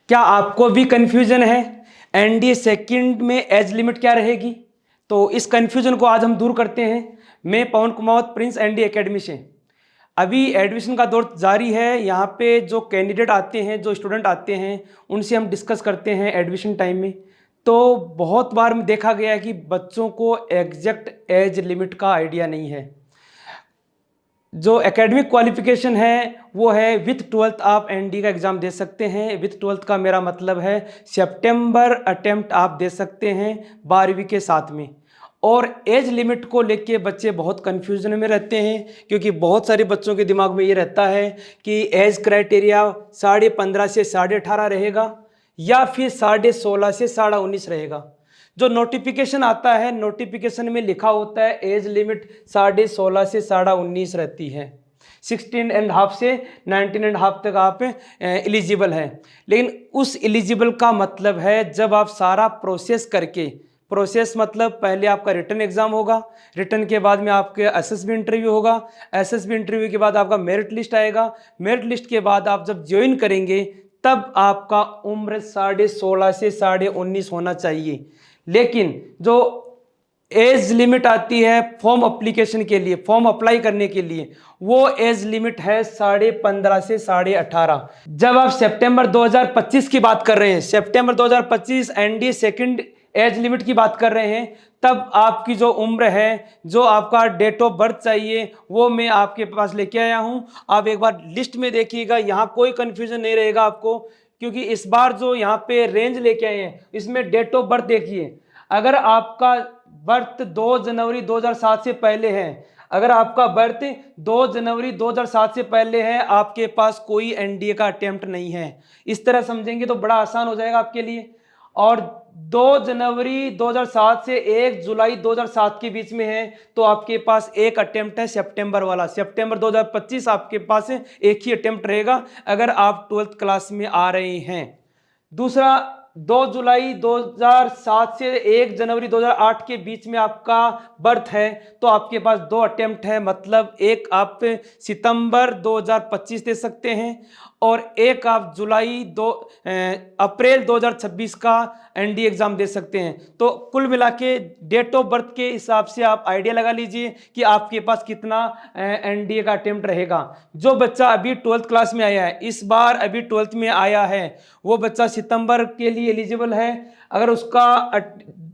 क्या आपको भी कन्फ्यूजन है एनडीए सेकंड में एज लिमिट क्या रहेगी? तो इस कन्फ्यूजन को आज हम दूर करते हैं। मैं पवन कुमार प्रिंस एनडीए एकेडमी से। अभी एडमिशन का दौर जारी है। यहाँ पे जो कैंडिडेट आते हैं, जो स्टूडेंट आते हैं, उनसे हम डिस्कस करते हैं एडमिशन टाइम में। तो बहुत बार देखा गया है कि बच्चों को एग्जैक्ट एज लिमिट का आइडिया नहीं है। जो एकेडमिक क्वालिफिकेशन है वो है विथ ट्वेल्थ आप एनडी का एग्ज़ाम दे सकते हैं। विथ ट्वेल्थ का मेरा मतलब है सितंबर अटेम्प्ट आप दे सकते हैं 12वीं के साथ में। और एज लिमिट को लेके बच्चे बहुत कन्फ्यूजन में रहते हैं, क्योंकि बहुत सारे बच्चों के दिमाग में ये रहता है कि एज क्राइटेरिया 15.5 से 18.5 रहेगा या फिर 16.5 से 19.5 रहेगा। जो नोटिफिकेशन आता है, नोटिफिकेशन में लिखा होता है एज लिमिट 16.5 से 19.5 रहती है। 16.5 से 19.5 तक आप एलिजिबल हैं। लेकिन उस एलिजिबल का मतलब है जब आप सारा प्रोसेस करके, प्रोसेस मतलब पहले आपका रिटन एग्जाम होगा, रिटन के बाद में आपके एसएसबी इंटरव्यू होगा, एसएसबी इंटरव्यू के बाद आपका मेरिट लिस्ट आएगा, मेरिट लिस्ट के बाद आप जब ज्वाइन करेंगे तब आपका उम्र 16.5 से 19.5 होना चाहिए। लेकिन जो एज लिमिट आती है फॉर्म अप्लीकेशन के लिए, फॉर्म अप्लाई करने के लिए, वो एज लिमिट है 15.5 से 18.5। जब आप सितंबर 2025 की बात कर रहे हैं, सितंबर 2025 एनडीए सेकंड एज लिमिट की बात कर रहे हैं, तब आपकी जो उम्र है, जो आपका डेट ऑफ बर्थ चाहिए, वो मैं आपके पास लेके आया हूं। आप एक बार लिस्ट में देखिएगा, यहां कोई कंफ्यूजन नहीं रहेगा आपको, क्योंकि इस बार जो यहाँ पे रेंज लेके आए हैं इसमें डेट ऑफ बर्थ देखिए। अगर आपका बर्थ 2 जनवरी 2007 से पहले है, अगर आपका बर्थ 2 जनवरी 2007 से पहले है, आपके पास कोई एनडीए का अटेम्प्ट नहीं है। इस तरह समझेंगे तो बड़ा आसान हो जाएगा आपके लिए। और 2 जनवरी 2007 से 1 जुलाई 2007 के बीच में है तो आपके पास एक अटेम्प्ट है सितंबर वाला। सितंबर 2025 आपके पास एक ही अटेम्प्ट रहेगा अगर आप 12th क्लास में आ रहे हैं। दूसरा, 2 जुलाई 2007 से 1 जनवरी 2008 के बीच में आपका बर्थ है तो आपके पास 2 अटेम्प्ट है, मतलब एक आप सितंबर 2025 दे सकते हैं और एक आप अप्रैल 2026 का एनडी एग्जाम दे सकते हैं। तो कुल मिला के डेट ऑफ बर्थ के हिसाब से आप आइडिया लगा लीजिए कि आपके पास कितना एनडीए का अटेम्प्ट रहेगा। जो बच्चा अभी 12th क्लास में आया है, इस बार अभी 12th में आया है, वो बच्चा सितंबर के लिए एलिजिबल है। अगर उसका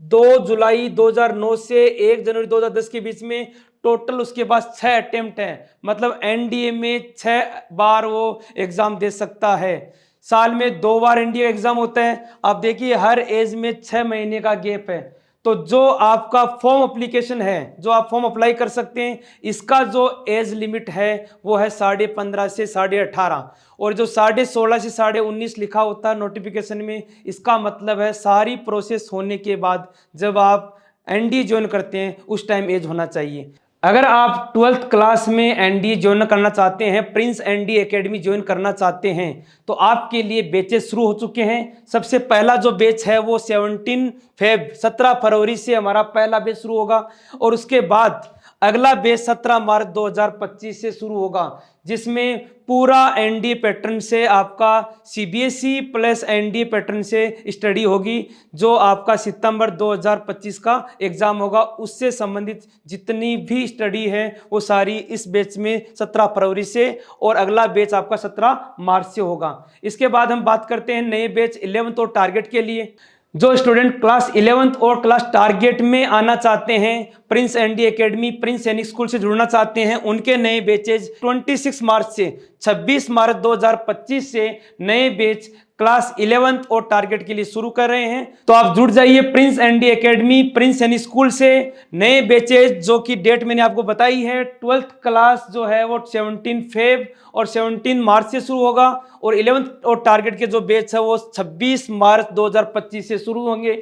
2 जुलाई 2009 से 1 जनवरी 2010 के बीच में टोटल उसके पास 6 अटेम्प्ट है, मतलब एनडीए में 6 बार वो एग्जाम दे सकता है। साल में 2 बार एनडीए एग्जाम होता है। आप देखिए हर एज में 6 महीने का गैप है। तो जो आपका फॉर्म एप्लीकेशन है, जो आप फॉर्म अप्लाई कर सकते हैं, इसका जो एज लिमिट है वो है 15.5 से 18.5। और जो 16.5 से 19.5 लिखा होता है नोटिफिकेशन में, इसका मतलब है सारी प्रोसेस होने के बाद जब आप एनडीए ज्वाइन करते हैं उस टाइम एज होना चाहिए। अगर आप 12th क्लास में एनडीए ज्वाइन करना चाहते हैं, प्रिंस एनडीए एकेडमी ज्वाइन करना चाहते हैं, तो आपके लिए बैचेस शुरू हो चुके हैं। सबसे पहला जो बैच है वो 17 फरवरी से हमारा पहला बैच शुरू होगा और उसके बाद अगला बैच 17 मार्च 2025 से शुरू होगा, जिसमें पूरा एनडीए पैटर्न से आपका सीबीएसई प्लस एनडीए पैटर्न से स्टडी होगी। जो आपका सितंबर 2025 का एग्जाम होगा उससे संबंधित जितनी भी स्टडी है वो सारी इस बैच में 17 फरवरी से, और अगला बैच आपका 17 मार्च से होगा। इसके बाद हम बात करते हैं नए बैच 11th और टारगेट के लिए। जो स्टूडेंट क्लास 11th और क्लास टारगेट में आना चाहते हैं, प्रिंस एनडीए एकेडमी प्रिंस सैनिक स्कूल से जुड़ना चाहते हैं, उनके नए बैचेज 26 मार्च से 26 मार्च 2025 से नए बैच क्लास 11th और टारगेट के लिए शुरू कर रहे हैं। तो आप जुड़ जाइए प्रिंस एनडीए एकेडमी प्रिंस सैनिक स्कूल से। नए बैचेज जो कि डेट मैंने आपको बताई है, 12th क्लास जो है वो 17 फेब और 17 मार्च से शुरू होगा, और 11th और टारगेट के जो बैच है वो 26 मार्च 2025 से शुरू होंगे।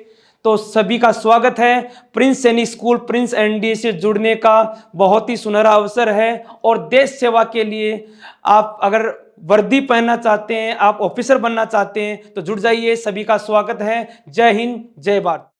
तो सभी का स्वागत है। प्रिंस सैनिक स्कूल प्रिंस एनडीए से जुड़ने का बहुत ही सुनहरा अवसर है, और देश सेवा के लिए आप अगर वर्दी पहनना चाहते हैं, आप ऑफिसर बनना चाहते हैं, तो जुड़ जाइए। सभी का स्वागत है। जय हिंद, जय भारत।